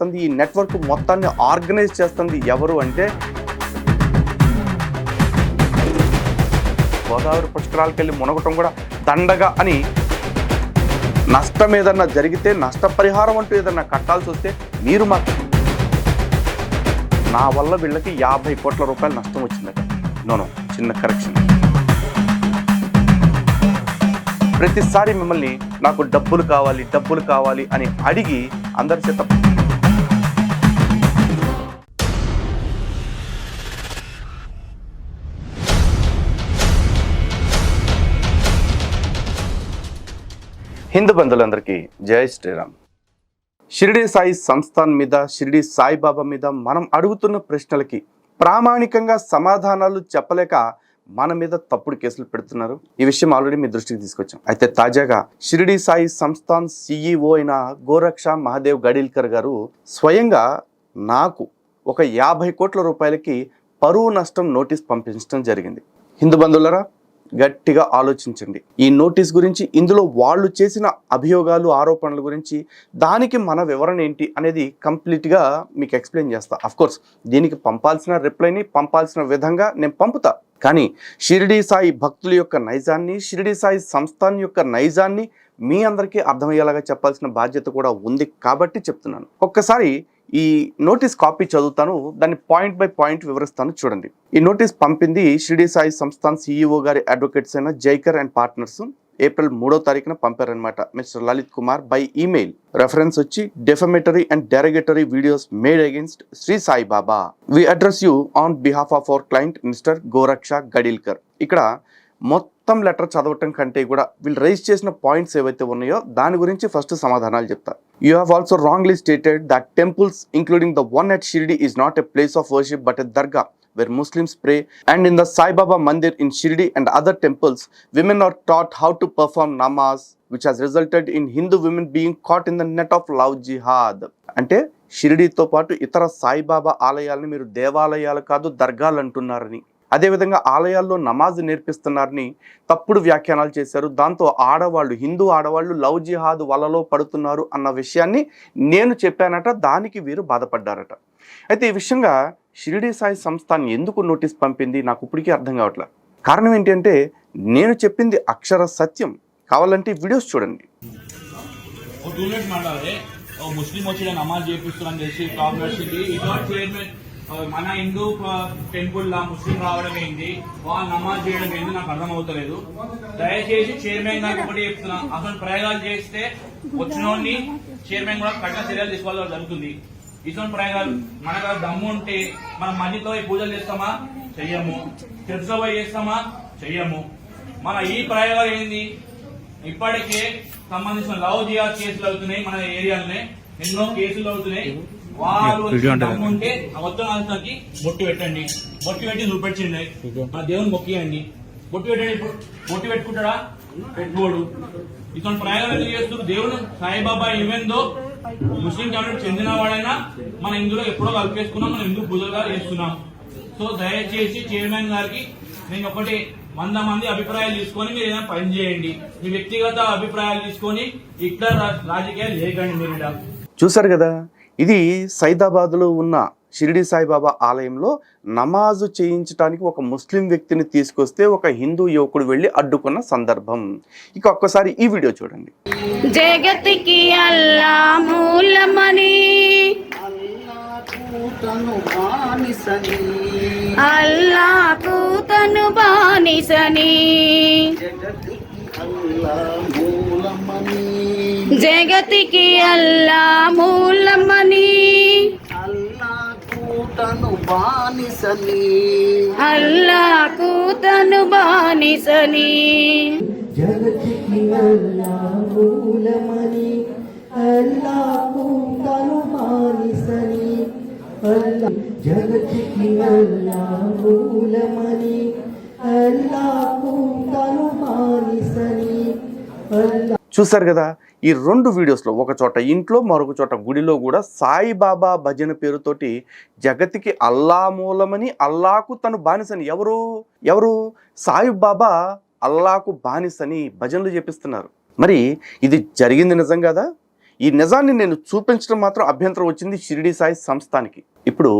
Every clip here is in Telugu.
ఈ నెట్వర్క్ మొత్తాన్ని ఆర్గనైజ్ చేస్తుంది ఎవరు అంటే గోదావరి పుష్కరాలకు వెళ్ళి మునగటం కూడా దండగా అని నష్టం ఏదన్నా జరిగితే నష్టపరిహారం అంటూ ఏదన్నా కట్టాల్సి వస్తే మీరు మాకు నా వల్ల వీళ్ళకి 50 కోట్ల రూపాయలు నష్టం వచ్చిందట. నోనో చిన్న కరెక్షన్. ప్రతిసారి మిమ్మల్ని నాకు డబ్బులు కావాలి అని అడిగి అందరి చేత హిందూ బంధువులందరికీ జై శ్రీరామ్. షిరిడి సాయి సంస్థాన్ మీద, షిరిడి సాయిబాబా మీద మనం అడుగుతున్న ప్రశ్నలకి ప్రామాణికంగా సమాధానాలు చెప్పలేక మన మీద తప్పుడు కేసులు పెడుతున్నారు. ఈ విషయం ఆల్రెడీ మీ దృష్టికి తీసుకొచ్చాం. అయితే తాజాగా షిరిడి సాయి సంస్థాన్ CEO అయిన గోరక్ష మహాదేవ్ గడిల్కర్ గారు స్వయంగా నాకు ఒక 50 కోట్ల రూపాయలకి పరువు నష్టం నోటీస్ పంపించడం జరిగింది. హిందూ బంధువులరా, గట్టిగా ఆలోచించండి. ఈ నోటీస్ గురించి, ఇందులో వాళ్ళు చేసిన అభియోగాలు, ఆరోపణల గురించి, దానికి మన వివరణ ఏంటి అనేది కంప్లీట్గా మీకు ఎక్స్ప్లెయిన్ చేస్తా. అఫ్కోర్స్ దీనికి పంపాల్సిన రిప్లైని పంపాల్సిన విధంగా నేను పంపుతా. కానీ షిరిడి సాయి భక్తుల యొక్క నైజాన్ని, షిరిడి సాయి సంస్థాన్ యొక్క నైజాన్ని మీ అందరికీ అర్థమయ్యేలాగా చెప్పాల్సిన బాధ్యత కూడా ఉంది కాబట్టి చెప్తున్నాను. ఒక్కసారి ఈ నోటీస్ కాపీ చదువుతాను, దాన్ని పాయింట్ బై పాయింట్ వివరిస్తాను. చూడండి. ఈ నోటీస్ పంపింది షిరిడి సాయి సంస్థాన్ CEO గారి అడ్వకేట్స్ అయిన జైకర్ అండ్ పార్ట్నర్స్. ఏప్రిల్ 3వ తారీఖున పంపారనమాట. Mister Lalit Kumar by email. Reference వచ్చి defamatory and derogatory videos made against Shri Sai Baba. We address you on behalf of our client mister Goraksha Gadilkar. ఇక్కడ మొత్తం లెటర్ చదవటం కంటే కూడా వీళ్ళు రైజ్ చేసిన పాయింట్స్ ఏవైతే ఉన్నాయో దాని గురించి ఫస్ట్ సమాధానాలు చెప్తా. You have also wrongly stated that temples, including the one at Shirdi, is not a place of worship but a dargah where Muslims pray, and in the Sai Baba Mandir in Shirdi and other temples, women are taught how to perform namaz, which has resulted in Hindu women being caught in the net of love jihad. అంటే షిరిడీతో పాటు ఇతర సాయిబాబా ఆలయాలను మీరు దేవాలయాలు కాదు దర్గాలు అంటున్నారని, అదేవిధంగా ఆలయాల్లో నమాజ్ నేర్పిస్తున్నారని తప్పుడు వ్యాఖ్యానాలు చేశారు. దాంతో ఆడవాళ్ళు, హిందూ ఆడవాళ్ళు లవ్ జిహాద్ వలలో పడుతున్నారు అన్న విషయాన్ని నేను చెప్పానట. దానికి వీరు బాధపడ్డారట. అయితే ఈ విషయంగా షిరిడి సాయి సంస్థాన్ ఎందుకు నోటీస్ పంపింది నాకు ఇప్పటికీ అర్థం కావట్లేదు. కారణం ఏంటంటే నేను చెప్పింది అక్షర సత్యం. కావాలంటే వీడియోస్ చూడండి. ముస్లిం వచ్చి నమాజ్ చేపిస్తున్నారని చేసి మన హిందూ టెంపుల్ లా ముస్లిం రావడం ఏంటి, వాళ్ళు నమాజ్ చేయడం ఏంటి నాకు అర్థం అవుతలేదు. దయచేసి చైర్మన్ గారికి ఒకటి చెప్తున్నా, అసలు ప్రయోగాలు చేస్తే వచ్చినోడిని చైర్మన్ కూడా కఠిన చర్యలు తీసుకోవాల్సి జరుగుతుంది. ఇటువంటి ప్రయోగాలు మనకు దమ్ము ఉంటే మనం మధ్యతో పూజలు చేస్తామా? చెయ్యము. చర్చలో పోయి చేస్తామా? చెయ్యము. మన ఈ ప్రయోగాలు ఏంది? ఇప్పటికే సంబంధించిన లవ్ జిహాద్ కేసులు అవుతున్నాయి. మన ఏరియాలోనే ఎన్నో కేసులు అవుతున్నాయి. వాళ్ళు ఉంటే మొత్తం అంతకి బొట్టు పెట్టండి, బొట్టు పెట్టి చూపెట్టండి, మన దేవుని మొక్కియండి. బొట్టు పెట్టండి. బొట్టు పెట్టుకుంటాడా? పెట్టుకోడు. ఇటువంటి ప్రయోగాలు ఎందుకు చేస్తున్నారు? దేవుడు సాయిబాబా ఏమేందో ముస్లిం కమ్యూనిటీ చెందిన వాడైనా మన హిందువులో ఎప్పుడో కలిపేసుకున్నాం, మనం హిందూ పూజలుగా చేస్తున్నాం. సో దయచేసి చైర్మన్ గారికి నేను ఒకటి 100 మంది అభిప్రాయాలు తీసుకొని మీరు ఏదైనా పని చేయండి. మీ వ్యక్తిగత అభిప్రాయాలు తీసుకొని ఇక్కడ రాజకీయాలు లేకండి. మీరు చూసారు కదా, ఇది సైదాబాద్లో ఉన్న షిరిడి సాయిబాబా ఆలయంలో నమాజు చేయించడానికి ఒక ముస్లిం వ్యక్తిని తీసుకొస్తే ఒక హిందూ యువకుడు వెళ్ళి అడ్డుకున్న సందర్భం. ఇక ఒక్కసారి ఈ వీడియో చూడండి. జగతికి అల్లా మూలమని, అల్లాకు తను బానిసని, జగతికి అల్లా మూలమని, అల్లాకు తను బానిసని, అల్లాకు తను బానిసని, జగతికి అల్లా మూలమని, అల్లాకు తను బానిసని, అల్లా జగతికి అల్లా మూలమని, అల్లాకు తను బానిసని. చూసారు కదా, ఈ 2 వీడియోస్లో ఒక చోట ఇంట్లో, మరొక చోట గుడిలో కూడా సాయిబాబా భజన పేరుతోటి జగతికి అల్లా మూలమని, అల్లాకు తను బానిసని, ఎవరు సాయిబాబా అల్లాకు బానిసని భజనలు చేపిస్తున్నారు. మరి ఇది జరిగింది నిజం కదా? ఈ నిజాన్ని నేను చూపించడం మాత్రం అభ్యంతరం వచ్చింది షిరిడి సాయి సంస్థానికి. ఇప్పుడు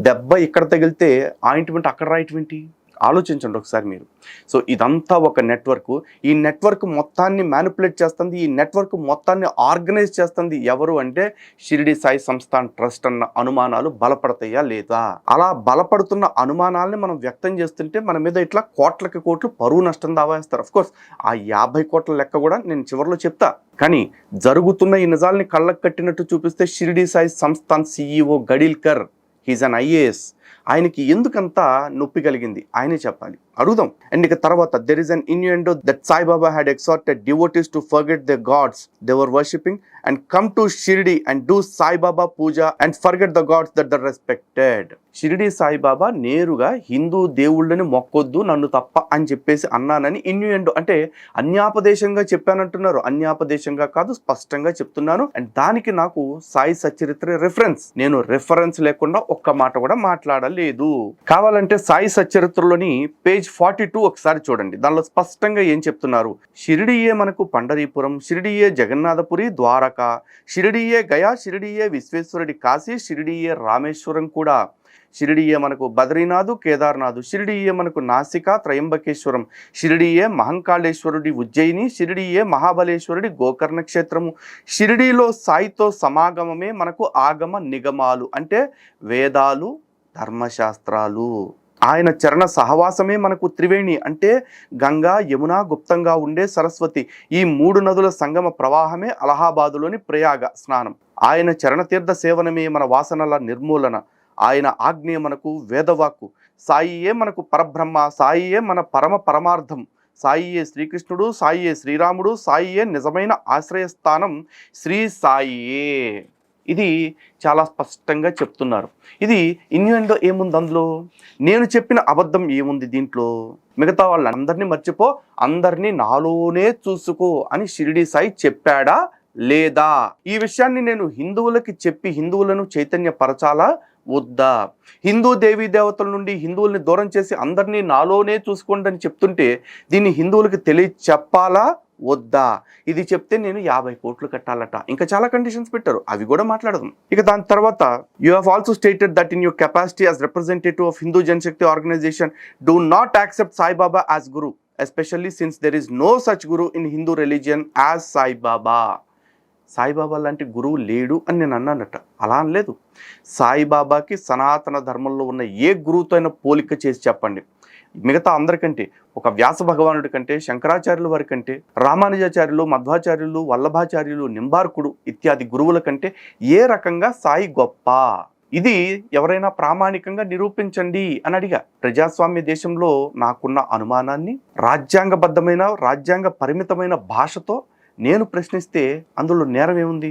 దెబ్బ ఇక్కడ తగిలితే ఆయింట్మెంట్ అక్కడ రాయటం ఏంటి? ఆలోచించండి ఒకసారి మీరు. సో ఇదంతా ఒక నెట్వర్క్. ఈ నెట్వర్క్ మొత్తాన్ని మ్యానిపులేట్ చేస్తుంది, ఈ నెట్వర్క్ మొత్తాన్ని ఆర్గనైజ్ చేస్తుంది ఎవరు అంటే షిరిడి సాయి సంస్థాన్ ట్రస్ట్ అన్న అనుమానాలు బలపడతాయా లేదా? అలా బలపడుతున్న అనుమానాలని మనం వ్యక్తం చేస్తుంటే మన మీద ఇట్లా కోట్లకి కోట్లు పరువు నష్టం దావా వేస్తారు. అఫ్కోర్స్ ఆ 50 కోట్ల లెక్క కూడా నేను చివరిలో చెప్తా. కానీ జరుగుతున్న ఈ నిజాల్ని కళ్ళకు కట్టినట్టు చూపిస్తే Shirdi Sai Sansthan CEO Gadilkar, he's an IAS, ఆయనకి ఎందుకంత నొప్పి కలిగింది ఆయనే చెప్పాలి, అడుగుదాం. అండ్ ఇక తర్వాత there is an innuendo that Sai Baba had exhorted devotees to forget their gods they were worshipping and come to Shirdi and do Sai Baba puja and forget the gods that they respected. Shirdi Saibaba నేరుగా హిందూ దేవుళ్ళని మొక్కొద్దు నన్ను తప్ప అని చెప్పేసి అన్నానని ఇన్యూఎండో, అంటే అన్యాపదేశంగా చెప్పానంటున్నారు. అన్యాపదేశంగా కాదు, స్పష్టంగా చెప్తున్నాను. అండ్ దానికి నాకు సాయి సచ్చరిత్ర రిఫరెన్స్, నేను రిఫరెన్స్ లేకుండా ఒక్క మాట కూడా మాట్లాడలేదు. కావాలంటే సాయి సచ్చరిత్రలోని పేజ్ 42 ఒకసారి చూడండి. దానిలో స్పష్టంగా ఏం చెప్తున్నారు? షిరిడియే మనకు పండరీపురం, షిరిడియే జగన్నాథపురి ద్వారకా, షిరిడియే గయా, షిరిడియే విశ్వేశ్వరుడి కాశీ, షిరిడియే రామేశ్వరం కూడా, షిరిడియే మనకు బద్రీనాథు కేదార్నాథు, షిరిడియే మనకు నాసిక త్రయంబకేశ్వరం, షిరిడియే మహంకాళేశ్వరుడి ఉజ్జయిని, షిరిడియే మహాబలేశ్వరుడి గోకర్ణ క్షేత్రము, షిరిడిలో సాయితో సమాగమమే మనకు ఆగమ నిగమాలు, అంటే వేదాలు ధర్మశాస్త్రాలు. ఆయన చరణ సహవాసమే మనకు త్రివేణి, అంటే గంగా యమున గుప్తంగా ఉండే సరస్వతి. ఈ 3 నదుల సంగమ ప్రవాహమే అలహాబాదులోని ప్రయాగ స్నానం. ఆయన చరణ తీర్థ సేవనమే మన వాసనల నిర్మూలన, ఆయన ఆజ్ఞే మనకు వేదవాక్కు, సాయియే మనకు పరబ్రహ్మ, సాయియే మన పరమార్థం, సాయియే శ్రీకృష్ణుడు, సాయియే శ్రీరాముడు, సాయియే నిజమైన ఆశ్రయస్థానం, శ్రీ సాయియే. ఇది చాలా స్పష్టంగా చెప్తున్నారు. ఇది ఇన్యూఎండో ఏముంది అందులో? నేను చెప్పిన అబద్ధం ఏముంది దీంట్లో? మిగతా వాళ్ళందరినీ మర్చిపో, అందరినీ నాలోనే చూసుకో అని షిరిడి సాయి చెప్పాడా లేదా? ఈ విషయాన్ని నేను హిందువులకి చెప్పి హిందువులను చైతన్యపరచాలా వద్దా? హిందూ దేవీ దేవతల నుండి హిందువుల్ని దూరం చేసి అందరినీ నాలోనే చూసుకోండి అని చెప్తుంటే దీన్ని హిందువులకి చెప్పాలా వద్దా? ఇది చెప్తే నేను 50 కోట్లు కట్టాలట, ఇంకా చాలా కండిషన్స్ పెట్టారు, అవి కూడా మాట్లాడదాం. ఇక దాని తర్వాత you have also stated that in your capacity as representative of Hindu Janashakti organisation do not accept Saibaba as guru, especially since there is no such guru in Hindu religion as Saibaba. Saibaba లాంటి గురువు లేడు అని నేను అన్నానట. అలా అనలేదు. సాయిబాబాకి సనాతన ధర్మంలో ఉన్న ఏ గురువుతో అయినా పోలిక చేసి చెప్పండి. మిగతా అందరికంటే, ఒక వ్యాస భగవానుడి కంటే, శంకరాచార్యుల వారి కంటే, రామానుజాచార్యులు, మధ్వాచార్యులు, వల్లభాచార్యులు, నింబార్కుడు ఇత్యాది గురువుల కంటే ఏ రకంగా సాయి గొప్ప? ఇది ఎవరైనా ప్రామాణికంగా నిరూపించండి అని అడిగా. ప్రజాస్వామ్య దేశంలో నాకున్న అనుమానాన్ని రాజ్యాంగబద్ధమైన, రాజ్యాంగ పరిమితమైన భాషతో నేను ప్రశ్నిస్తే అందులో నేరం ఏముంది?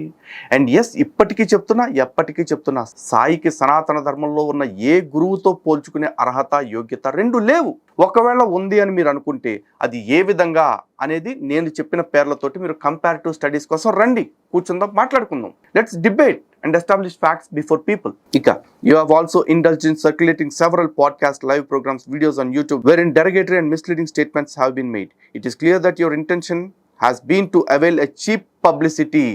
అండ్ ఎస్, ఇప్పటికీ చెప్తున్నా, ఎప్పటికీ చెప్తున్నా, సాయికి సనాతన ధర్మంలో ఉన్న ఏ గురువుతో పోల్చుకునే అర్హత, యోగ్యత రెండు లేవు. ఒకవేళ ఉంది అని మీరు అనుకుంటే అది ఏ విధంగా అనేది నేను చెప్పిన పేర్లతోటి మీరు కంపారిటివ్ స్టడీస్ కోసం రండి, కూర్చుందాం, మాట్లాడుకుందాం. Let's debate and establish facts before people. Ika, you have also indulged in circulating several podcast live programs, videos on YouTube wherein derogatory and misleading statements have been made. It is clear that your intention has been to avail a cheap publicity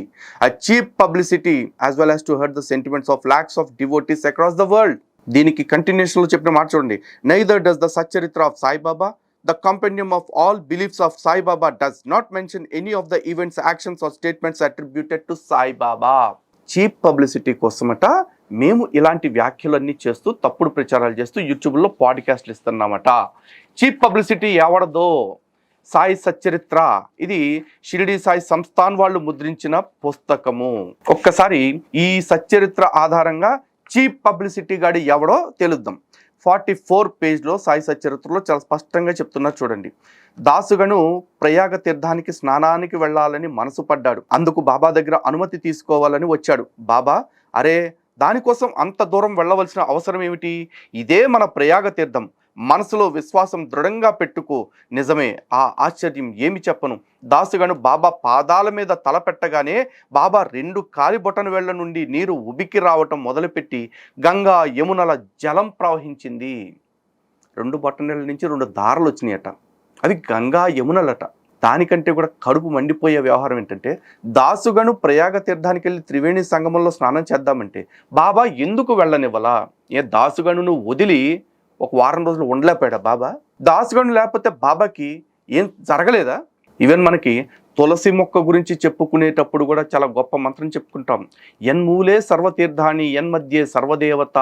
as well as to hurt the sentiments of lakhs of devotees across the world. దీనికి కంటిన్యూషన్ లో చెప్పిన మాట చూడండి. Neither does the Satcharitra of Sai Baba, the compendium of all beliefs of Sai Baba, does not mention any of the events, actions or statements attributed to Sai Baba. Cheap publicity కోసమట మేము ఇలాంటి వ్యాఖ్యలన్నీ చేస్తూ తప్పుడు ప్రచారాలు చేస్తూ యూట్యూబ్లో పాడ్కాస్ట్లు ఇస్తున్నామట. చీప్ పబ్లిసిటీ ఎవడదో? సాయి సచ్చరిత్ర, ఇది షిరిడి సాయి సంస్థాన్ వాళ్ళు ముద్రించిన పుస్తకము. ఒక్కసారి ఈ సచ్చరిత్ర ఆధారంగా చీప్ పబ్లిసిటీ గాడి ఎవడో తెలుద్దాం. 44 పేజ్లో సాయి సచ్చరిత్రలో చాలా స్పష్టంగా చెప్తున్నారు చూడండి. దాసుగను ప్రయాగ తీర్థానికి స్నానానికి వెళ్ళాలని మనసు పడ్డాడు. అందుకు బాబా దగ్గర అనుమతి తీసుకోవాలని వచ్చాడు. బాబా, అరే దానికోసం అంత దూరం వెళ్ళవలసిన అవసరం ఏమిటి? ఇదే మన ప్రయాగ తీర్థం, మనసులో విశ్వాసం దృఢంగా పెట్టుకో. నిజమే, ఆ ఆశ్చర్యం ఏమి చెప్పను. దాసుగను బాబా పాదాల మీద తల పెట్టగానే బాబా 2 కాలిబొటన వేళ్ల నుండి నీరు ఉబికి రావటం మొదలుపెట్టి గంగా యమునల జలం ప్రవహించింది. 2 బొటనవేళ్ల నుంచి 2 దారలు వచ్చినాయట. అవి గంగా యమునలట. దానికంటే కూడా కడుపు మండిపోయే వ్యవహారం ఏంటంటే, దాసుగను ప్రయాగ తీర్థానికి వెళ్ళి త్రివేణి సంగమంలో స్నానం చేద్దామంటే బాబా ఎందుకు వెళ్ళనివ్వలా? దాసుగను వదిలి ఒక వారం రోజులు ఉండలేపాడా బాబా? దాసుగను లేకపోతే బాబాకి ఏం జరగలేదా? ఈవెన్ మనకి తులసి మొక్క గురించి చెప్పుకునేటప్పుడు కూడా చాలా గొప్ప మంత్రం చెప్పుకుంటాం, యన్మూలే సర్వతీర్థాని యన్మధ్యే సర్వదేవత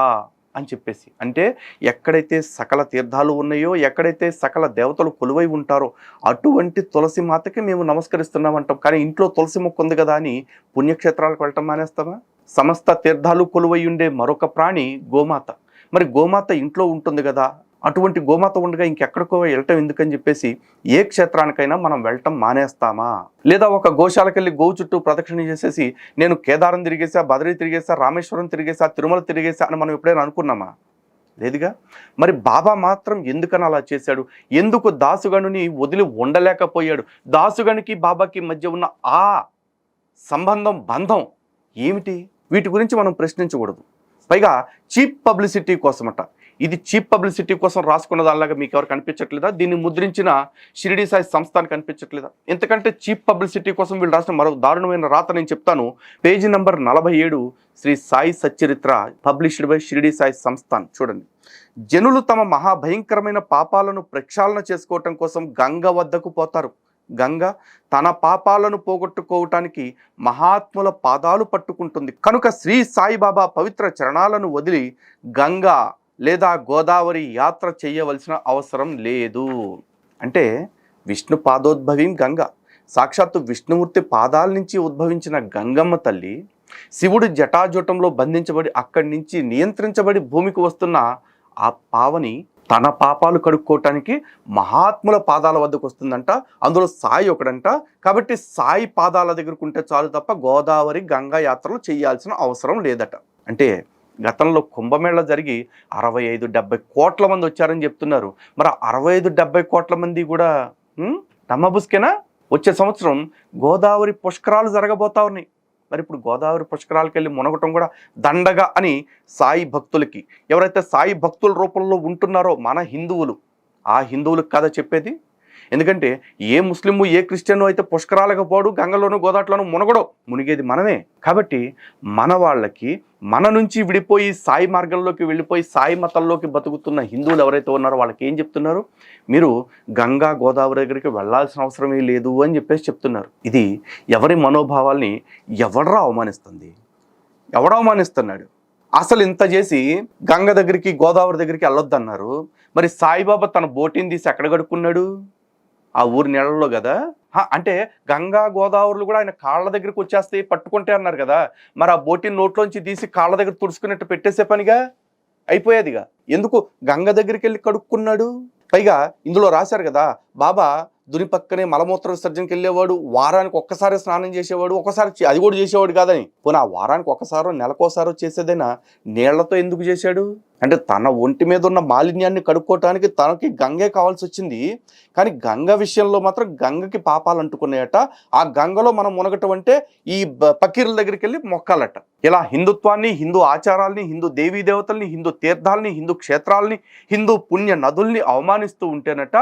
అని చెప్పేసి. అంటే ఎక్కడైతే సకల తీర్థాలు ఉన్నాయో, ఎక్కడైతే సకల దేవతలు కొలువై ఉంటారో అటువంటి తులసి మాతకి మేము నమస్కరిస్తున్నాం అంటాం. కానీ ఇంట్లో తులసి మొక్క ఉంది కదా అని పుణ్యక్షేత్రాలకు వెళ్ళటం మానేస్తామా? సమస్త తీర్థాలు కొలువై ఉండే మరొక ప్రాణి గోమాత. మరి గోమాత ఇంట్లో ఉంటుంది కదా, అటువంటి గోమాత ఉండగా ఇంకెక్కడికో వెళ్ళటం ఎందుకని చెప్పేసి ఏ క్షేత్రానికైనా మనం వెళ్ళటం మానేస్తామా? లేదా ఒక గోశాలకు వెళ్ళి గోవు చుట్టూ ప్రదక్షిణ చేసేసి నేను కేదారం తిరిగేసా, బద్రీ తిరిగేసా, రామేశ్వరం తిరిగేసా, తిరుమల తిరిగేసా అని మనం ఎప్పుడైనా అనుకున్నామా? లేదుగా. మరి బాబా మాత్రం ఎందుకని అలా చేశాడు? ఎందుకు దాసుగనుని వదిలి ఉండలేకపోయాడు? దాసుగనికి బాబాకి మధ్య ఉన్న ఆ సంబంధం, బంధం ఏమిటి? వీటి గురించి మనం ప్రశ్నించకూడదు. పైగా చీప్ పబ్లిసిటీ కోసమట. ఇది చీప్ పబ్లిసిటీ కోసం రాసుకున్న దానిలాగా మీకు ఎవరు కనిపించట్లేదా? దీన్ని ముద్రించిన షిరిడి సాయి సంస్థానికి కనిపించట్లేదా? ఎందుకంటే చీప్ పబ్లిసిటీ కోసం వీళ్ళు రాసిన మరో దారుణమైన రాత నేను చెప్తాను. Page number 47, Shri Sai Satcharitra, published by Shirdi Sai Sansthan. చూడండి, జనులు తమ మహాభయంకరమైన పాపాలను ప్రక్షాళన చేసుకోవటం కోసం గంగ వద్దకు పోతారు. గంగ తన పాపాలను పోగొట్టుకోవటానికి మహాత్ముల పాదాలు పట్టుకుంటుంది. కనుక శ్రీ సాయిబాబా పవిత్ర చరణాలను వదిలి గంగా లేదా గోదావరి యాత్ర చేయవలసిన అవసరం లేదు. అంటే విష్ణు పాదోద్భవీం గంగ, సాక్షాత్తు విష్ణుమూర్తి పాదాల నుంచి ఉద్భవించిన గంగమ్మ తల్లి శివుడు జటాజూటంలో బంధించబడి అక్కడి నుంచి నియంత్రించబడి భూమికి వస్తున్న ఆ పావని తన పాపాలు కడుక్కోవటానికి మహాత్ముల పాదాల వద్దకు వస్తుందంట. అందులో సాయి ఒకడంట. కాబట్టి సాయి పాదాల దగ్గరకు ఉంటే చాలు తప్ప గోదావరి గంగా యాత్రలు చేయాల్సిన అవసరం లేదట. అంటే గతంలో కుంభమేళ జరిగి 65-70 కోట్ల మంది వచ్చారని చెప్తున్నారు. మరి 65-70 కోట్ల మంది కూడా నమ్మబుస్కేనా? వచ్చే సంవత్సరం గోదావరి పుష్కరాలు జరగబోతా ఉన్నాయి. మరి ఇప్పుడు గోదావరి పుష్కరాలకు వెళ్ళి మునగటం కూడా దండగా అని సాయి భక్తులకి, ఎవరైతే సాయి భక్తుల రూపంలో ఉంటున్నారో మన హిందువులు, ఆ హిందువులకు కదా చెప్పేది. ఎందుకంటే ఏ ముస్లిము ఏ క్రిస్టియన్ అయితే పుష్కరాలకు పోడు, గంగలోనూ గోదాట్లోనూ మునగడో, మునిగేది మనమే. కాబట్టి మన వాళ్ళకి మన నుంచి విడిపోయి సాయి మార్గంలోకి వెళ్ళిపోయి సాయి మతంలోకి బతుకుతున్న హిందువులు ఎవరైతే ఉన్నారో వాళ్ళకి ఏం చెప్తున్నారు? మీరు గంగా గోదావరి దగ్గరికి వెళ్లాల్సిన అవసరమే లేదు అని చెప్పేసి చెప్తున్నారు. ఇది ఎవరి మనోభావాల్ని ఎవడరా అవమానిస్తుంది? ఎవడ అవమానిస్తున్నాడు? అసలు ఇంత చేసి గంగ దగ్గరికి గోదావరి దగ్గరికి వెళ్ళొద్దన్నారు. మరి సాయిబాబా తన బోటిని తీసి ఎక్కడ కడుక్కున్నాడు? ఆ ఊరి నీళ్ళలో కదా. అంటే గంగా గోదావరిలో కూడా ఆయన కాళ్ళ దగ్గరికి వచ్చేస్తే పట్టుకుంటే అన్నారు కదా. మరి ఆ బోటిని నోట్లోంచి తీసి కాళ్ళ దగ్గర తుడుచుకున్నట్టు పెట్టేసే పనిగా అయిపోయేదిగా. ఎందుకు గంగ దగ్గరికి వెళ్ళి కడుక్కున్నాడు? పైగా ఇందులో రాశారు కదా, బాబా దుని పక్కనే మలమూత్ర విసర్జనకి వెళ్ళేవాడు, వారానికి ఒక్కసారి స్నానం చేసేవాడు, ఒకసారి అది కూడా చేసేవాడు కాదని. పోనీ ఆ వారానికి ఒక్కసారో నెలకోసారో చేసేదైనా నీళ్లతో ఎందుకు చేశాడు? అంటే తన ఒంటి మీద ఉన్న మాలిన్యాన్ని కడుక్కోవటానికి తనకి గంగే కావాల్సి వచ్చింది. కానీ గంగ విషయంలో మాత్రం గంగకి పాపాలు అంటుకున్నాయట. ఆ గంగలో మనం మునగటం అంటే ఈ పకీర్ల దగ్గరికి వెళ్ళి మొక్కాలట. ఇలా హిందుత్వాన్ని, హిందూ ఆచారాల్ని, హిందూ దేవీ దేవతల్ని, హిందూ తీర్థాలని, హిందూ క్షేత్రాలని, హిందూ పుణ్య నదుల్ని అవమానిస్తూ ఉంటేనట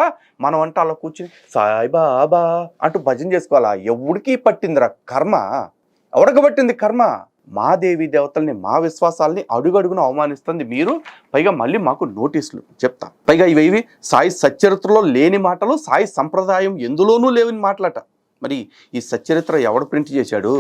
మనం అంటే అలా కూర్చుని సాయిబాబా అంటూ భజన చేసుకోవాలా? ఎవడికి పట్టిందిరా కర్మ? ఎవడికి పట్టింది కర్మ? మా దేవి దేవతల్ని, మా విశ్వాసాలని అడుగడుగున అవమానిస్తుంది మీరు. పైగా మళ్ళీ మాకు నోటీసులు చెప్తా. పైగా ఇవి సాయి సచ్చరిత్రలో లేని మాటలు, సాయి సంప్రదాయం ఎందులోనూ లేని మాటలట. మరి ఈ సచ్చరిత్ర ఎవడు ప్రింట్ చేశాడు?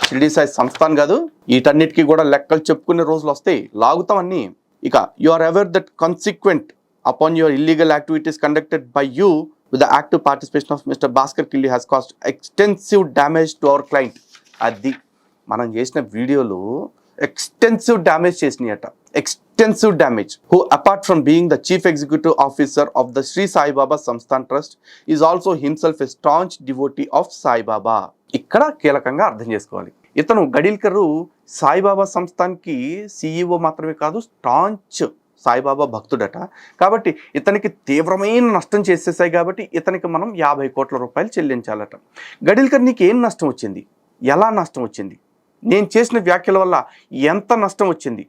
షిరిడి సాయి సంస్థాన్ కాదు. వీటన్నిటికీ కూడా లెక్కలు చెప్పుకునే రోజులు వస్తాయి, లాగుతాం అన్నీ. ఇక you are aware that consequent upon your illegal activities conducted by you with the active participation of Mr. Bhaskar Killi has caused extensive damage to our client. అది మనం చేసిన వీడియోలో ఎక్స్టెన్సివ్ డ్యామేజ్ చేసినాయట. Extensive damage. Who apart from being the chief executive officer of the Shri Saibaba Sansthan trust is also himself a staunch devotee of Saibaba. ఇక్కడ కీలకంగా అర్థం చేసుకోవాలి. ఇతను గడిల్కర్ సాయిబాబా సంస్థాన్కి CEO మాత్రమే కాదు, స్టాంచ్ సాయిబాబా భక్తుడట. కాబట్టి ఇతనికి తీవ్రమైన నష్టం చేసేసాయి. కాబట్టి ఇతనికి మనం 50 కోట్ల రూపాయలు చెల్లించాలట. గడిల్కర్ నీకు ఏం నష్టం వచ్చింది? ఎలా నష్టం వచ్చింది? నేను చేసిన వ్యాఖ్యల వల్ల ఎంత నష్టం వచ్చింది?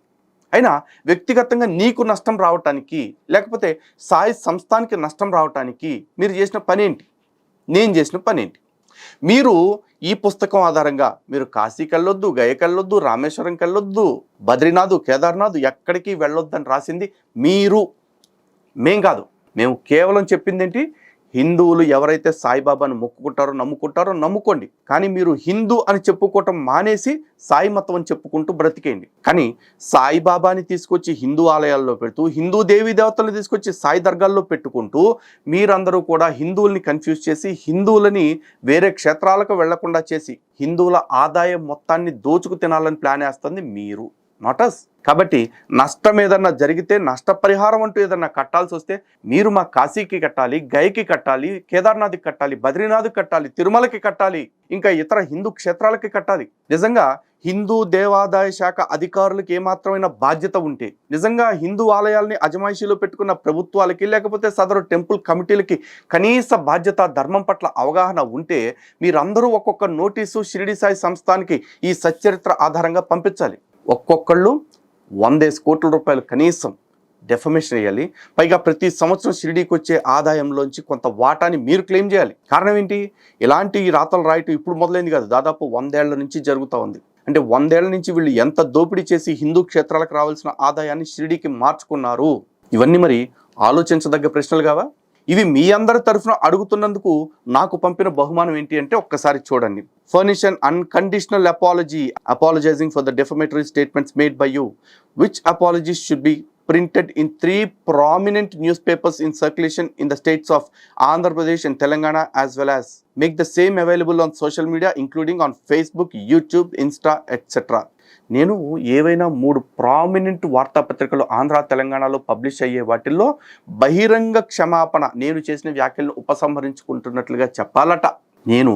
అయినా వ్యక్తిగతంగా నీకు నష్టం రావటానికి, లేకపోతే సాయి సంస్థానికి నష్టం రావటానికి మీరు చేసిన పని ఏంటి? నేను చేసిన పని ఏంటి? మీరు ఈ పుస్తకం ఆధారంగా మీరు కాశీకి వెళ్ళొద్దు, గయకి వెళ్ళొద్దు, రామేశ్వరంకి వెళ్ళొద్దు, బద్రీనాథ్, కేదార్నాథ్ ఎక్కడికి వెళ్ళొద్దని రాసింది మీరు, మేం కాదు. మేము కేవలం చెప్పింది ఏంటి, హిందువులు ఎవరైతే సాయిబాబాను మొక్కుకుంటారో నమ్ముకోండి, కానీ మీరు హిందూ అని చెప్పుకోవటం మానేసి సాయి మతం అని చెప్పుకుంటూ బ్రతికేయండి. కానీ సాయిబాబాని తీసుకొచ్చి హిందూ ఆలయాల్లో పెడుతూ, హిందూ దేవీ దేవతలను తీసుకొచ్చి సాయి దర్గాల్లో పెట్టుకుంటూ మీరందరూ కూడా హిందువుల్ని కన్ఫ్యూజ్ చేసి, హిందువులని వేరే క్షేత్రాలకు వెళ్లకుండా చేసి, హిందువుల ఆదాయం మొత్తాన్ని దోచుకు తినాలని ప్లాన్ వేస్తుంది మీరు, నాట్ అస్. కాబట్టి నష్టం ఏదన్నా జరిగితే, నష్టపరిహారం అంటూ ఏదన్నా కట్టాల్సి వస్తే మీరు మా కాశీకి కట్టాలి, గయకి కట్టాలి, కేదార్నాథ్కి కట్టాలి, బద్రీనాథ్కి కట్టాలి, తిరుమలకి కట్టాలి, ఇంకా ఇతర హిందూ క్షేత్రాలకి కట్టాలి. నిజంగా హిందూ దేవాదాయ శాఖ అధికారులకి ఏమాత్రమైన బాధ్యత ఉంటే, నిజంగా హిందూ ఆలయాల్ని అజమాయిషీలో పెట్టుకున్న ప్రభుత్వాలకి, లేకపోతే సదరు టెంపుల్ కమిటీలకి కనీస బాధ్యత, ధర్మం పట్ల అవగాహన ఉంటే, మీరందరూ ఒక్కొక్క నోటీసు షిరిడి సాయి సంస్థానికి ఈ సచ్చరిత్ర ఆధారంగా పంపించాలి. ఒక్కొక్కళ్ళు 100 కోట్ల రూపాయలు కనీసం డెఫమేషన్ వేయాలి. పైగా ప్రతి సంవత్సరం షిరిడీకి వచ్చే ఆదాయంలోంచి కొంత వాటాని మీరు క్లెయిమ్ చేయాలి. కారణం ఏంటి? ఇలాంటి రాతలు రాయటం ఇప్పుడు మొదలైంది కాదు, దాదాపు 100 ఏళ్ల నుంచి జరుగుతూ ఉంది. అంటే 100 ఏళ్ల నుంచి వీళ్ళు ఎంత దోపిడీ చేసి హిందూ క్షేత్రాలకు రావాల్సిన ఆదాయాన్ని షిరిడీకి మార్చుకున్నారు. ఇవన్నీ మరి ఆలోచించదగ్గ ప్రశ్నలు కావా? ఇవి మీ అందరి తరఫున అడుగుతున్నందుకు నాకు పంపిన బహుమానం ఏంటి అంటే ఒక్కసారి చూడండి. Furnish an unconditional apology apologizing for the defamatory statements made by you, which apologies should be printed in 3 prominent newspapers in circulation in the states of Andhra Pradesh and Telangana, as well as make the same available on social media including on Facebook, YouTube, Insta, etc. నేను ఏవైనా 3 ప్రామినెంట్ వార్తాపత్రికలు ఆంధ్ర తెలంగాణలో పబ్లిష్ అయ్యే వాటిల్లో బహిరంగ క్షమాపణ, నేను చేసిన వ్యాఖ్యలను ఉపసంహరించుకుంటున్నట్లుగా చెప్పాలట. నేను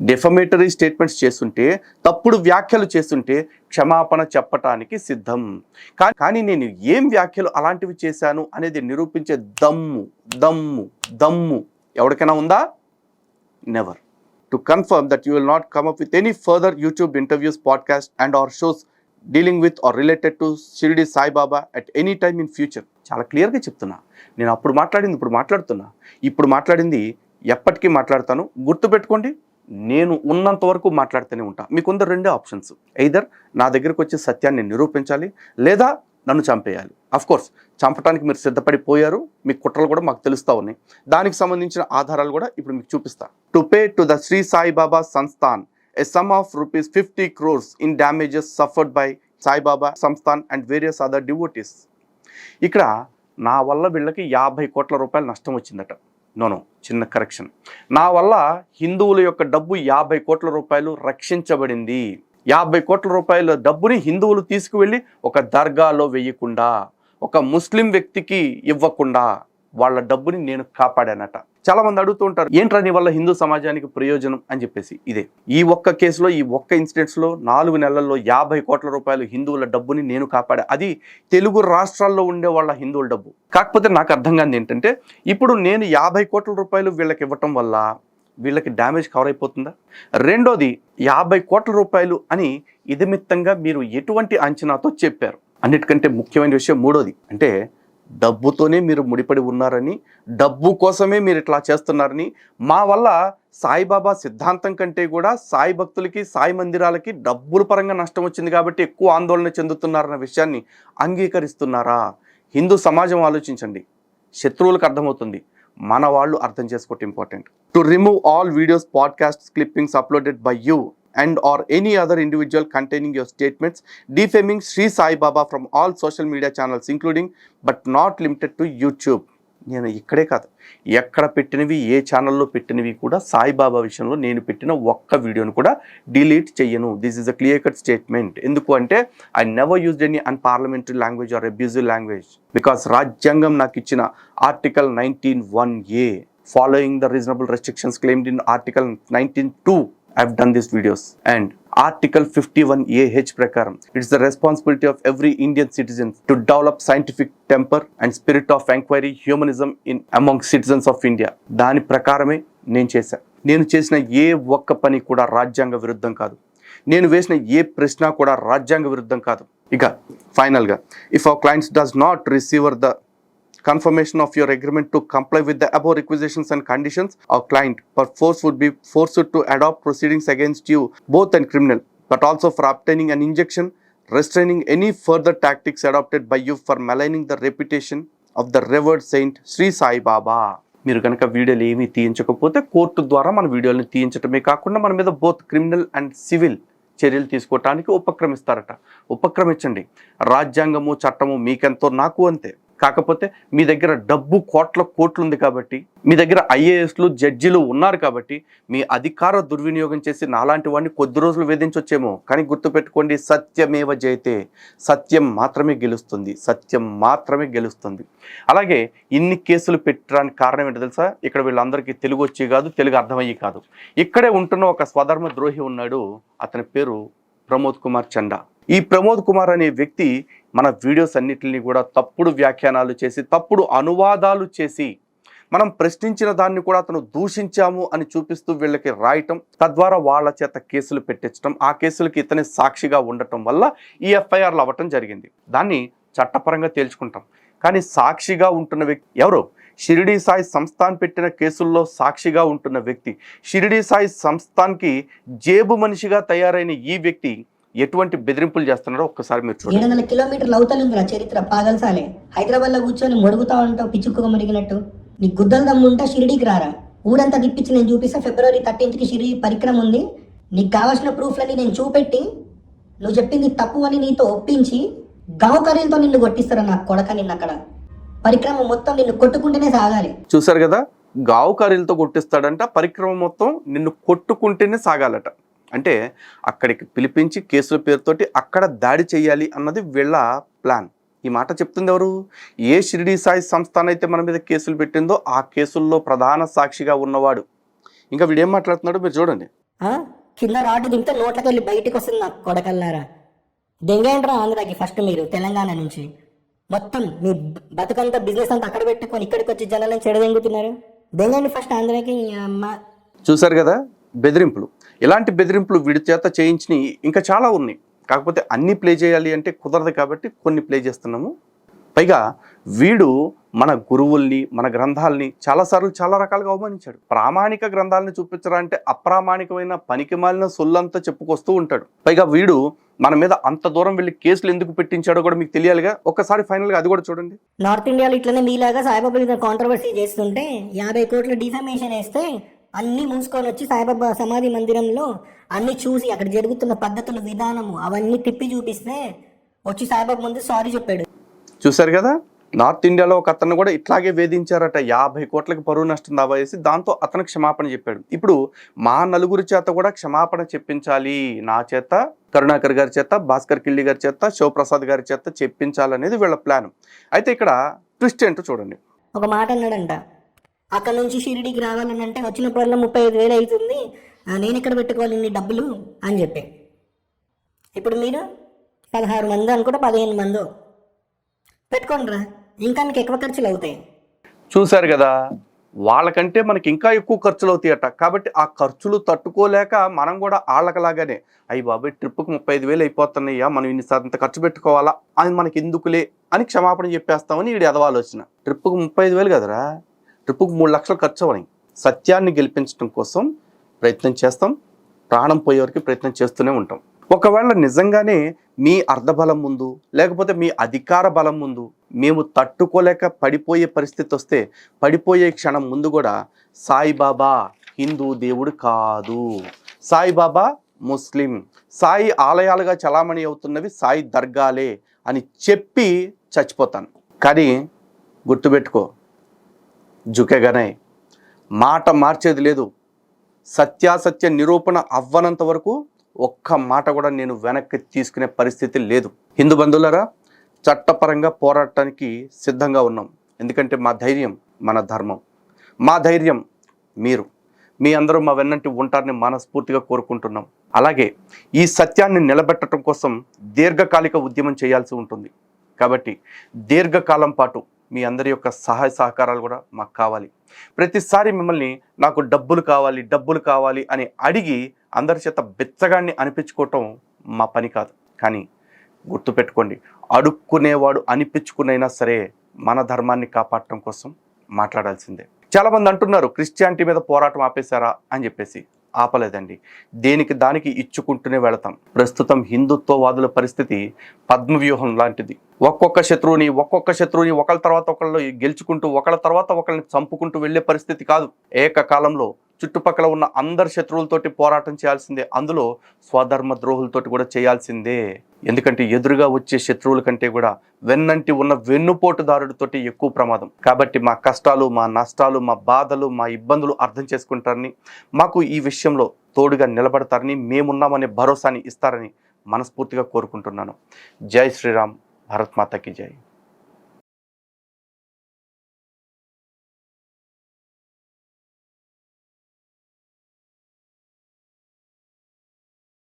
డెఫమేటరీ స్టేట్మెంట్స్ చేస్తుంటే, తప్పుడు వ్యాఖ్యలు చేస్తుంటే క్షమాపణ చెప్పటానికి సిద్ధం. కానీ నేను ఏం వ్యాఖ్యలు అలాంటివి చేశాను అనేది నిరూపించే దమ్ము ఎవరికైనా ఉందా? Never. To confirm that you will not come up with any further YouTube interviews, podcasts and or shows dealing with or related to Shirdi Sai Baba at any time in future. చాలా క్లియర్గా చెప్తున్నా. నేను అప్పుడు మాట్లాడింది ఇప్పుడు మాట్లాడుతున్నా, ఇప్పుడు మాట్లాడింది ఎప్పటికీ మాట్లాడతాను. గుర్తుపెట్టుకోండి, నేను ఉన్నంత వరకు మాట్లాడుతూనే ఉంటా. మీకుంద 2 ఆప్షన్స్. ఎయిదర్ నా దగ్గరకు వచ్చి సత్యాన్ని నిరూపించాలి, లేదా నన్ను చంపేయాలి. అఫ్కోర్స్ చంపడానికి మీరు సిద్ధపడిపోయారు, మీ కుట్రలు కూడా మాకు తెలుస్తూ ఉన్నాయి. దానికి సంబంధించిన ఆధారాలు కూడా ఇప్పుడు మీకు చూపిస్తా. To pay to the Shri Saibaba Sansthan a sum of rupees 50 crores in damages suffered by Sai Baba Samsthan and various other devotees. ఇక్కడ నా వల్ల వీళ్ళకి 50 కోట్ల రూపాయలు నష్టం వచ్చిందట. నోనో, చిన్న కరెక్షన్. నా వల్ల హిందువుల యొక్క డబ్బు 50 కోట్ల రూపాయలు రక్షించబడింది. 50 కోట్ల రూపాయల డబ్బుని హిందువులు తీసుకువెళ్ళి ఒక దర్గాలో వేయకుండా, ఒక ముస్లిం వ్యక్తికి ఇవ్వకుండా వాళ్ళ డబ్బుని నేను కాపాడానట. చాలా మంది అడుగుతూ ఉంటారు, ఏంట్రా నీ వల్ల హిందూ సమాజానికి ప్రయోజనం అని చెప్పేసి. ఇదే ఈ ఒక్క కేసులో, ఈ ఒక్క ఇన్సిడెంట్స్లో 4 నెలల్లో 50 కోట్ల రూపాయలు హిందువుల డబ్బుని నేను కాపాడా. అది తెలుగు రాష్ట్రాల్లో ఉండే వాళ్ళ హిందువుల డబ్బు. కాకపోతే నాకు అర్థం కానిది ఏంటంటే, ఇప్పుడు నేను 50 కోట్ల రూపాయలు వీళ్ళకి ఇవ్వటం వల్ల వీళ్ళకి డ్యామేజ్ కవర్ అయిపోతుందా? రెండోది, 50 కోట్ల రూపాయలు అని ఇదిమిత్తంగా మీరు ఎటువంటి అంచనాతో చెప్పారు? అన్నిటికంటే ముఖ్యమైన విషయం మూడోది, అంటే డబ్బుతోనే మీరు ముడిపడి ఉన్నారని, డబ్బు కోసమే మీరు ఇట్లా చేస్తున్నారని, మా వల్ల సాయిబాబా సిద్ధాంతం కంటే కూడా సాయి భక్తులకి, సాయి మందిరాలకి డబ్బుల పరంగా నష్టం వచ్చింది కాబట్టి ఎక్కువ ఆందోళన చెందుతున్నారన్న విషయాన్ని అంగీకరిస్తున్నారా? హిందూ సమాజం ఆలోచించండి, శత్రువులకు అర్థమవుతుంది, మన వాళ్ళు అర్థం చేసుకోవటం important. To remove all videos, podcasts, clippings uploaded by you and or any other individual containing your statements defaming Sri Sai Baba from all social media channels including but not limited to YouTube. నేను ఇక్కడే కాదు, ఎక్కడ పెట్టినవి, ఏ ఛానల్లో పెట్టినవి కూడా సాయిబాబా విషయంలో నేను పెట్టిన ఒక్క వీడియోను కూడా డిలీట్ చెయ్యను. This is a clear cut statement. ఎందుకు అంటే, I never used any unparliamentary language or abusive language because రాజ్యాంగం నాకు ఇచ్చిన article 19(1)(a following the reasonable restrictions claimed in article 19(2) I've done these videos, and Article 51(a)(h) prakaram, it's the responsibility of every Indian citizen to develop scientific temper and spirit of inquiry, humanism in among citizens of India. దాని ప్రకారమే నేను చేశా. నేను చేసిన ఏ ఒక్క పని కూడా రాజ్యాంగ విరుద్ధం కాదు. నేను వేసిన ఏ ప్రశ్న కూడా రాజ్యాంగ విరుద్ధం కాదు. ఇక ఫైనల్గా, if our clients does not receive the confirmation of your agreement to comply with the above requisitions and conditions, our client perforce would be forced to adopt proceedings against you, both in criminal, but also for obtaining an injection, restraining any further tactics adopted by you for maligning the reputation of the revered saint Sri Sai Baba. మీరు కనుక వీడియోలు ఏమీ తీయించకపోతే కోర్టు ద్వారా మన వీడియోలను తీయించడమే కాకుండా మన మీద బోత్ క్రిమినల్ అండ్ సివిల్ చర్యలు తీసుకోవటానికి ఉపక్రమిస్తారట. ఉపక్రమించండి. రాజ్యాంగము చట్టము మీకెంతో నాకు అంతే. కాకపోతే మీ దగ్గర డబ్బు కోట్లు ఉంది కాబట్టి, మీ దగ్గర ఐఏఎస్లు జడ్జిలు ఉన్నారు కాబట్టి మీ అధికార దుర్వినియోగం చేసి నాలాంటి వాడిని కొద్ది రోజులు వేధించొచ్చేమో. కానీ గుర్తుపెట్టుకోండి, సత్యమేవ జయతే, సత్యం మాత్రమే గెలుస్తుంది, సత్యం మాత్రమే గెలుస్తుంది. అలాగే ఇన్ని కేసులు పెట్టడానికి కారణం ఏంటో తెలుసా? ఇక్కడ వీళ్ళందరికీ తెలుగు వచ్చి కాదు, తెలుగు అర్థమయ్యి కాదు. ఇక్కడే ఉంటున్న ఒక స్వధర్మ ద్రోహి ఉన్నాడు. అతని పేరు ప్రమోద్ కుమార్ చండా. ఈ ప్రమోద్ కుమార్ అనే వ్యక్తి మన వీడియోస్ అన్నిటిని కూడా తప్పుడు వ్యాఖ్యానాలు చేసి, తప్పుడు అనువాదాలు చేసి, మనం ప్రశ్నించిన దాన్ని కూడా అతను దూషించాము అని చూపిస్తూ వీళ్ళకి రాయటం, తద్వారా వాళ్ళ చేత కేసులు పెట్టించడం, ఆ కేసులకి ఇతనే సాక్షిగా ఉండటం వల్ల ఈ ఎఫ్ఐఆర్లు అవ్వటం జరిగింది. దాన్ని చట్టపరంగా తేల్చుకుంటాం. కానీ సాక్షిగా ఉంటున్న వ్యక్తి ఎవరు? షిరిడి సాయి సంస్థాన్ పెట్టిన కేసుల్లో సాక్షిగా ఉంటున్న వ్యక్తి, షిరిడి సాయి సంస్థాన్కి జేబు మనిషిగా తయారైన ఈ వ్యక్తి ఎటువంటి బెదిరింపులు చేస్తున్నారో ఒక్కసారి మీరు చూడండి. 700 కిలోమీటర్ల అవతల ఉందిరా చరిత్ర పాగల్సాలే. హైదరాబాద్ లో కూర్చొని మొడుగుతా ఉంటావు పిచ్చుక్కుగా మరిగినట్టు. నీ గుద్దలు దమ్ముంటా షిరిడీకి రారా, ఊరంతా తిప్పించి నేను చూపిస్తా. ఫిబ్రవరి 13కి షిరిడి పరిక్రమ ఉంది. నీకు కావాల్సిన ప్రూఫ్లన్నీ నేను చూపెట్టి, నువ్వు చెప్పింది తప్పు అని నీతో ఒప్పించి గావకర్యంతో నిన్ను కొట్టిస్తారా నా కొడక. నిన్ను అక్కడ పరిక్రమ మొత్తం నిన్ను కొట్టుకుంటేనే సాగాలి. చూసారు కదా, గావుకారీలతో కొట్టిస్తాడంట. పరిక్రమ మొత్తం నిన్ను కొట్టుకుంటేనే సాగాలట. అంటే అక్కడికి పిలిపించి కేసుల పేరుతోటి అక్కడ దాడి చేయాలి అన్నది వీళ్ళ ప్లాన్. ఈ మాట చెప్తుంది ఎవరు? ఏ షిరిడి సాయి సంస్థాన్ అయితే మన మీద కేసులు పెట్టిందో ఆ కేసుల్లో ప్రధాన సాక్షిగా ఉన్నవాడు. ఇంకా వీడేం మాట్లాడుతున్నాడో మీరు చూడండి. కింద రాటు దింపితే నోట్లకి వెళ్ళి బయటకు వస్తుంది నా కొడకల్లారా. దెంగేంట్రా ఆంధ్రాకి ఫస్ట్ మీరు తెలంగాణ నుంచి మొత్తం మీ బతుకంతా బిజినెస్ అంతా అక్కడ పెట్టుకొని ఇక్కడికి వచ్చి జనాలను చెడదెంగుతున్నారు. దెంగండి ఫస్ట్ ఆంధ్రాకి. చూసారు కదా బెదిరింపులు. ఇలాంటి బెదిరింపులు వీడి చేత చేయించినవి ఇంకా చాలా ఉన్నాయి. కాకపోతే అన్నీ ప్లే చేయాలి అంటే కుదరదు కాబట్టి కొన్ని ప్లే చేస్తున్నాము. పైగా వీడు మన గురువుల్ని, మన గ్రంథాలని చాలాసార్లు చాలా రకాలుగా అవమానించాడు. ప్రామాణిక గ్రంథాలని చూపించరా అంటే అప్రామాణికమైన పనికి మాలిన సొల్లంతా చెప్పుకొస్తూ ఉంటాడు. పైగా వీడు మన మీద అంత దూరం వెళ్ళి కేసులు ఎందుకు పెట్టించాడో కూడా మీకు తెలియాలిగా. ఒక్కసారి ఫైనల్గా అది కూడా చూడండి. నార్త్ ఇండియాలో ఇట్లనే మీలాగా సాయిబాబా మీద కాంట్రవర్సీ చేస్తుంటే 50 కోట్ల డిఫమేషన్ వేస్తే అన్నీ మూసుకొని వచ్చి సాయిబాబా సమాధి మందిరంలో అన్ని చూసి అక్కడ జరుగుతున్న పద్ధతులు, విధానము అవన్నీ తిప్పి చూపిస్తే వచ్చి సాయిబాబా ముందు సారీ చెప్పాడు. చూసారు కదా, నార్త్ ఇండియాలో ఒక అతను కూడా ఇట్లాగే వేధించారట. 50 కోట్లకి పరువు నష్టం దావా వేసి దాంతో అతను క్షమాపణ చెప్పాడు. ఇప్పుడు మా నలుగురి చేత కూడా క్షమాపణ చెప్పించాలి. నా చేత, కరుణాకర్ గారి చేత, భాస్కర్ కిల్లి గారి చేత, శివప్రసాద్ గారి చేత చెప్పించాలనేది వీళ్ళ ప్లాన్. అయితే ఇక్కడ ట్విస్ట్ ఏంటో చూడండి. ఒక మాట అన్నాడంట, అక్కడ నుంచి షిరిడీకి రావాలని అంటే వచ్చినప్పుడల్లా 35,000 అవుతుంది, నేను ఎక్కడ పెట్టుకోవాలి ఇన్ని డబ్బులు అని చెప్పి. ఇప్పుడు మీరు 16 మంది అనుకుంటే 15 మందో పెట్టుకోండిరా, ఇంకా మీకు ఎక్కువ ఖర్చులు అవుతాయి. చూశారు కదా, వాళ్ళకంటే మనకి ఇంకా ఎక్కువ ఖర్చులు అవుతాయట. కాబట్టి ఆ ఖర్చులు తట్టుకోలేక మనం కూడా వాళ్ళకలాగానే అయ్యి బాబాయ్ ట్రిప్పుకి 35,000 అయిపోతున్నాయ్యా, మనం ఇంత ఖర్చు పెట్టుకోవాలా అని మనకి ఎందుకులే అని క్షమాపణ చెప్పేస్తామని వీడి ఎదవాలోచన. ట్రిప్పుకి 35,000 కదరా, ట్రిప్పుకి 3 లక్షలు ఖర్చు అవని. సత్యాన్ని గెలిపించడం కోసం ప్రయత్నం చేస్తాం, ప్రాణం పోయేవరకు ప్రయత్నం చేస్తూనే ఉంటాం. ఒకవేళ నిజంగానే మీ అర్ధబలం ముందు లేకపోతే మీ అధికార బలం ముందు మేము తట్టుకోలేక పడిపోయే పరిస్థితి వస్తే, పడిపోయే క్షణం ముందు కూడా సాయిబాబా హిందూ దేవుడు కాదు, సాయిబాబా ముస్లిం, సాయి ఆలయాలుగా చలామణి అవుతున్నవి సాయి దర్గాలే అని చెప్పి చచ్చిపోతాను. కానీ గుర్తుపెట్టుకో, జుకేగానే మాట మార్చేది లేదు. సత్యాసత్య నిరూపణ అవ్వనంత వరకు ఒక్క మాట కూడా నేను వెనక్కి తీసుకునే పరిస్థితి లేదు. హిందూ బంధువులారా, చట్టపరంగా పోరాటానికి సిద్ధంగా ఉన్నాం. ఎందుకంటే మా ధైర్యం మన ధర్మం, మా ధైర్యం మీరు, మీ అందరూ మా వెన్నంటి ఉంటారని మనస్ఫూర్తిగా కోరుకుంటున్నాం. అలాగే ఈ సత్యాన్ని నిలబెట్టడం కోసం దీర్ఘకాలిక ఉద్యమం చేయాల్సి ఉంటుంది. కాబట్టి దీర్ఘకాలం పాటు మీ అందరి యొక్క సహాయ సహకారాలు కూడా మాకు కావాలి. ప్రతిసారి మిమ్మల్ని నాకు డబ్బులు కావాలి అని అడిగి అందరి చేత బెచ్చగాన్ని అనిపించుకోవటం మా పని కాదు. కానీ గుర్తుపెట్టుకోండి, అడుక్కునేవాడు అనిపించుకునైనా సరే మన ధర్మాన్ని కాపాడటం కోసం మాట్లాడాల్సిందే. చాలామంది అంటున్నారు క్రిస్టియానిటీ మీద పోరాటం ఆపేశారా అని చెప్పేసి. ఆపలేదండి, దేనికి దానికి ఇచ్చుకుంటూనే వెళతాం. ప్రస్తుతం హిందుత్వవాదుల పరిస్థితి పద్మవ్యూహం లాంటిది. ఒక్కొక్క శత్రువుని ఒకళ్ళ తర్వాత ఒకళ్ళు గెలుచుకుంటూ ఒకళ్ళ తర్వాత ఒకళ్ళని చంపుకుంటూ వెళ్ళే పరిస్థితి కాదు. ఏకకాలంలో చుట్టుపక్కల ఉన్న అందరి శత్రువులతోటి పోరాటం చేయాల్సిందే, అందులో స్వధర్మ ద్రోహులతోటి కూడా చేయాల్సిందే. ఎందుకంటే ఎదురుగా వచ్చే శత్రువుల కంటే కూడా వెన్నంటి ఉన్న వెన్నుపోటుదారుడితోటి ఎక్కువ ప్రమాదం. కాబట్టి మా కష్టాలు, మా నష్టాలు, మా బాధలు, మా ఇబ్బందులు అర్థం చేసుకుంటారని, మాకు ఈ విషయంలో తోడుగా నిలబడతారని, మేమున్నామనే భరోసాని ఇస్తారని మనస్ఫూర్తిగా కోరుకుంటున్నాను. జై శ్రీరామ్, భారత్ మాతాకి జై.